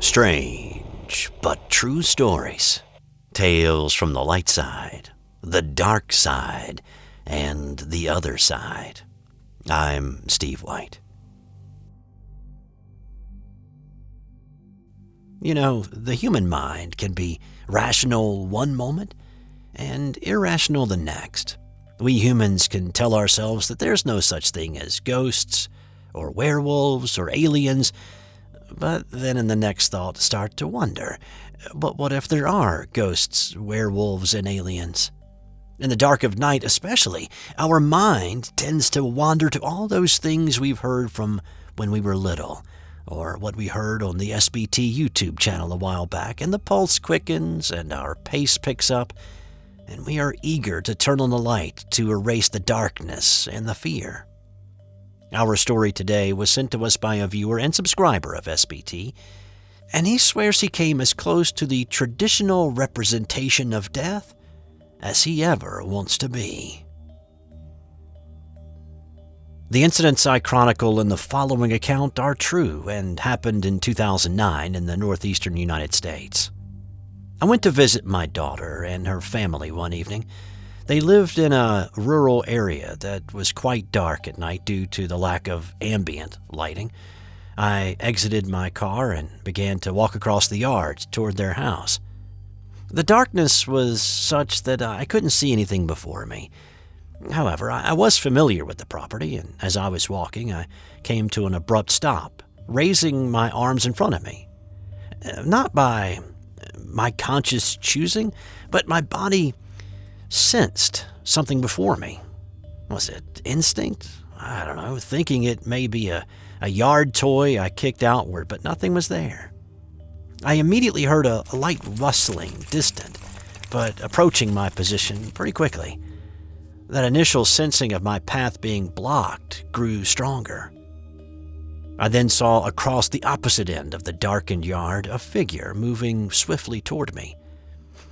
Strange but true stories. Tales from the light side, the dark side, and the other side. I'm Steve White. You know, the human mind can be rational one moment and irrational the next. We humans can tell ourselves that there's no such thing as ghosts or werewolves or aliens, but then in the next thought start to wonder, but what if there are ghosts, werewolves, and aliens? In the dark of night especially, our mind tends to wander to all those things we've heard from when we were little, or what we heard on the SBT YouTube channel a while back, and the pulse quickens and our pace picks up, and we are eager to turn on the light to erase the darkness and the fear. Our story today was sent to us by a viewer and subscriber of SBT, and he swears he came as close to the traditional representation of death as he ever wants to be. The incidents I chronicle in the following account are true and happened in 2009 in the northeastern United States. I went to visit my daughter and her family one evening. They lived in a rural area that was quite dark at night due to the lack of ambient lighting. I exited my car and began to walk across the yard toward their house. The darkness was such that I couldn't see anything before me. However, I was familiar with the property, and as I was walking, I came to an abrupt stop, raising my arms in front of me. Not by my conscious choosing, but my body sensed something before me. Was it instinct? I don't know, thinking it may be a yard toy I kicked outward, but nothing was there. I immediately heard a light rustling, distant, but approaching my position pretty quickly. That initial sensing of my path being blocked grew stronger. I then saw across the opposite end of the darkened yard a figure moving swiftly toward me.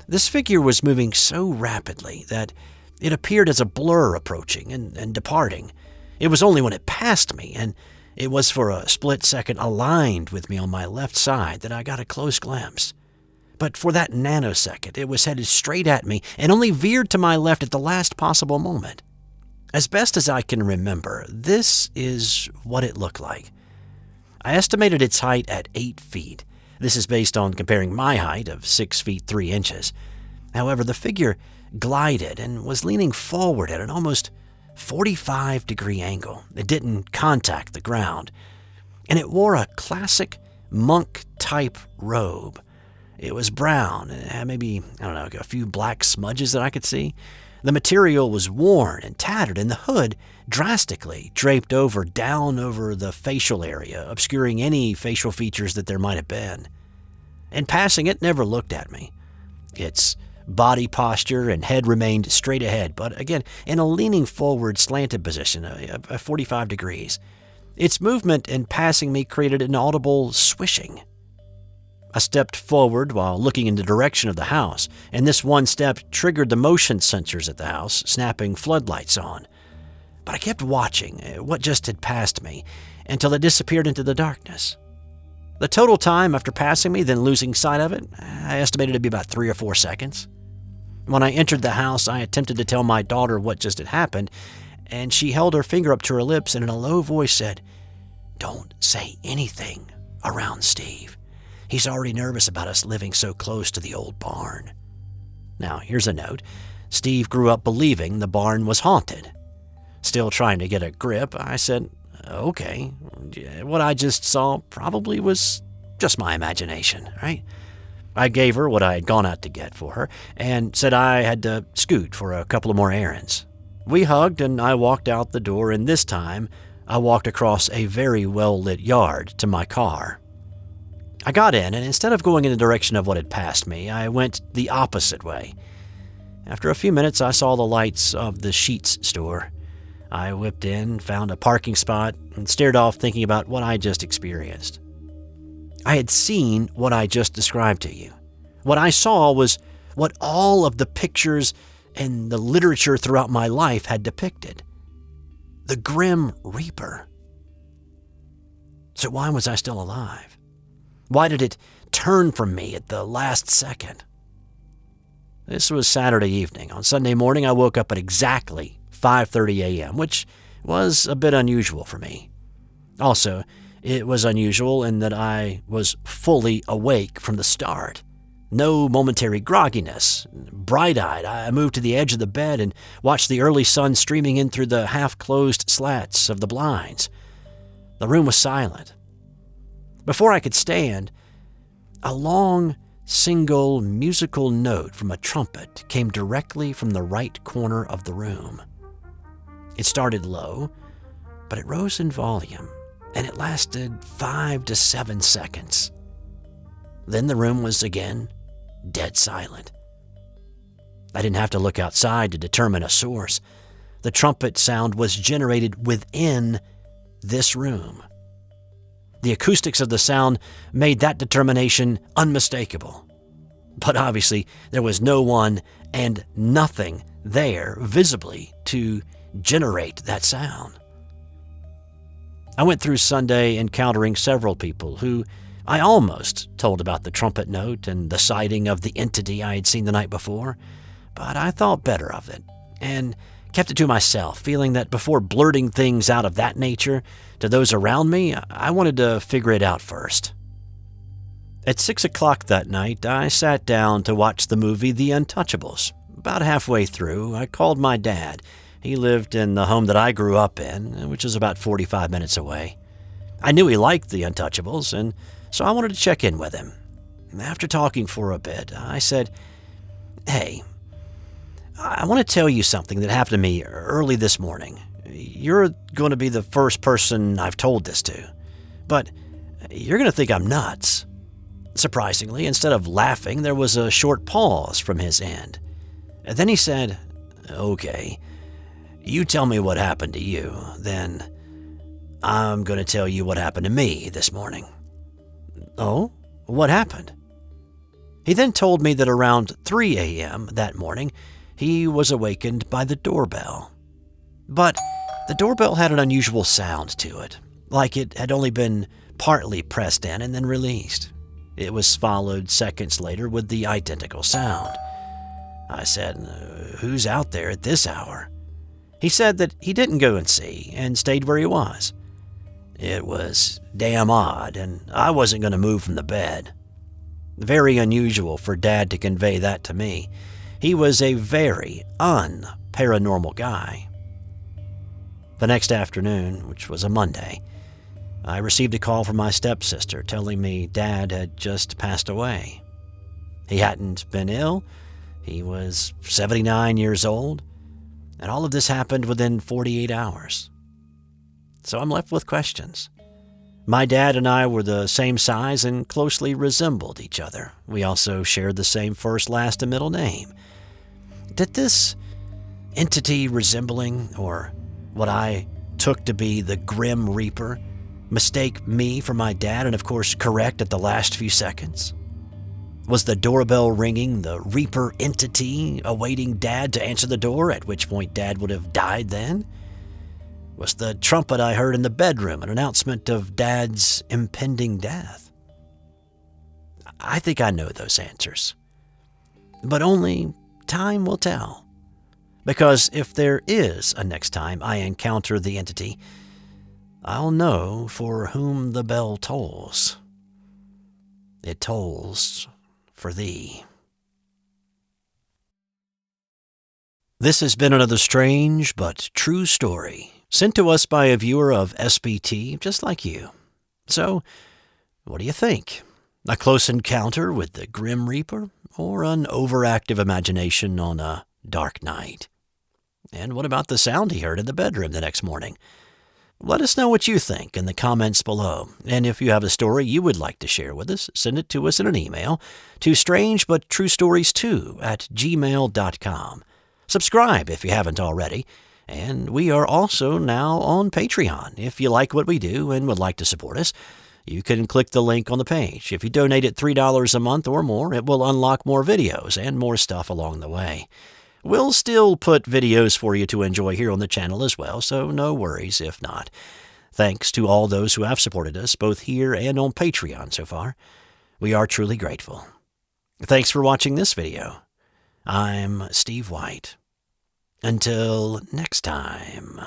This figure was moving so rapidly that it appeared as a blur approaching and departing. It was only when it passed me, and it was for a split second aligned with me on my left side, that I got a close glimpse. But for that nanosecond, it was headed straight at me and only veered to my left at the last possible moment. As best as I can remember, this is what it looked like. I estimated its height at 8 feet. This is based on comparing my height of 6 feet 3 inches. However, the figure glided and was leaning forward at an almost 45-degree angle. It didn't contact the ground, and it wore a classic monk-type robe. It was brown, and it had maybe, a few black smudges that I could see. The material was worn and tattered, and the hood drastically draped down over the facial area, obscuring any facial features that there might have been. In passing, it never looked at me. Its body posture and head remained straight ahead, but again, in a leaning forward, slanted position, 45 degrees. Its movement in passing me created an audible swishing. I stepped forward while looking in the direction of the house, and this one step triggered the motion sensors at the house, snapping floodlights on. But I kept watching what just had passed me until it disappeared into the darkness. The total time after passing me, then losing sight of it, I estimated to be about 3 or 4 seconds. When I entered the house, I attempted to tell my daughter what just had happened, and she held her finger up to her lips and in a low voice said, "Don't say anything around Steve. He's already nervous about us living so close to the old barn." Now, here's a note. Steve grew up believing the barn was haunted. Still trying to get a grip, I said, "Okay, what I just saw probably was just my imagination, right?" I gave her what I had gone out to get for her and said I had to scoot for a couple of more errands. We hugged and I walked out the door, and this time I walked across a very well-lit yard to my car. I got in, and instead of going in the direction of what had passed me, I went the opposite way. After a few minutes, I saw the lights of the sheets store. I whipped in, found a parking spot, and stared off thinking about what I just experienced. I had seen what I just described to you. What I saw was what all of the pictures and the literature throughout my life had depicted. The Grim Reaper. So why was I still alive? Why did it turned from me at the last second. This was Saturday evening. On Sunday morning, I woke up at exactly 5:30 a.m., which was a bit unusual for me. Also, it was unusual in that I was fully awake from the start. No momentary grogginess. Bright-eyed, I moved to the edge of the bed and watched the early sun streaming in through the half-closed slats of the blinds. The room was silent. Before I could stand, a long, single musical note from a trumpet came directly from the right corner of the room. It started low, but it rose in volume, and it lasted 5 to 7 seconds. Then the room was again dead silent. I didn't have to look outside to determine a source. The trumpet sound was generated within this room. The acoustics of the sound made that determination unmistakable. But obviously, there was no one and nothing there visibly to generate that sound. I went through Sunday encountering several people who I almost told about the trumpet note and the sighting of the entity I had seen the night before, but I thought better of it and kept it to myself, feeling that before blurting things out of that nature to those around me, I wanted to figure it out first. At 6 o'clock that night, I sat down to watch the movie The Untouchables. About halfway through, I called my dad. He lived in the home that I grew up in, which is about 45 minutes away. I knew he liked The Untouchables, and so I wanted to check in with him. After talking for a bit, I said, "Hey, I want to tell you something that happened to me early this morning. You're going to be the first person I've told this to, but you're going to think I'm nuts." Surprisingly, instead of laughing, there was a short pause from his end. And then he said, "Okay, you tell me what happened to you, then I'm going to tell you what happened to me this morning." "Oh, what happened?" He then told me that around 3 a.m. that morning, he was awakened by the doorbell. But the doorbell had an unusual sound to it, like it had only been partly pressed in and then released. It was followed seconds later with the identical sound. I said, "Who's out there at this hour?" He said that he didn't go and see and stayed where he was. It was damn odd, and I wasn't going to move from the bed. Very unusual for Dad to convey that to me. He was a very un-paranormal guy. The next afternoon, which was a Monday, I received a call from my stepsister telling me Dad had just passed away. He hadn't been ill. He was 79 years old, and all of this happened within 48 hours. So I'm left with questions. My dad and I were the same size and closely resembled each other. We also shared the same first, last, and middle name. Did this entity resembling, or what I took to be the Grim Reaper, mistake me for my dad and of course correct at the last few seconds? Was the doorbell ringing the Reaper entity awaiting Dad to answer the door, at which point Dad would have died then? Was the trumpet I heard in the bedroom an announcement of Dad's impending death? I think I know those answers. But only time will tell. Because if there is a next time I encounter the entity, I'll know for whom the bell tolls. It tolls for thee. This has been another strange but true story, sent to us by a viewer of SBT just like you. So, what do you think? A close encounter with the Grim Reaper, or an overactive imagination on a dark night? And what about the sound he heard in the bedroom the next morning? Let us know what you think in the comments below. And if you have a story you would like to share with us, send it to us in an email to strangebutTrueStories2@gmail.com. Subscribe if you haven't already. And we are also now on Patreon. If you like what we do and would like to support us, you can click the link on the page. If you donate at $3 a month or more, it will unlock more videos and more stuff along the way. We'll still put videos for you to enjoy here on the channel as well, so no worries if not. Thanks to all those who have supported us, both here and on Patreon so far. We are truly grateful. Thanks for watching this video. I'm Steve White. Until next time.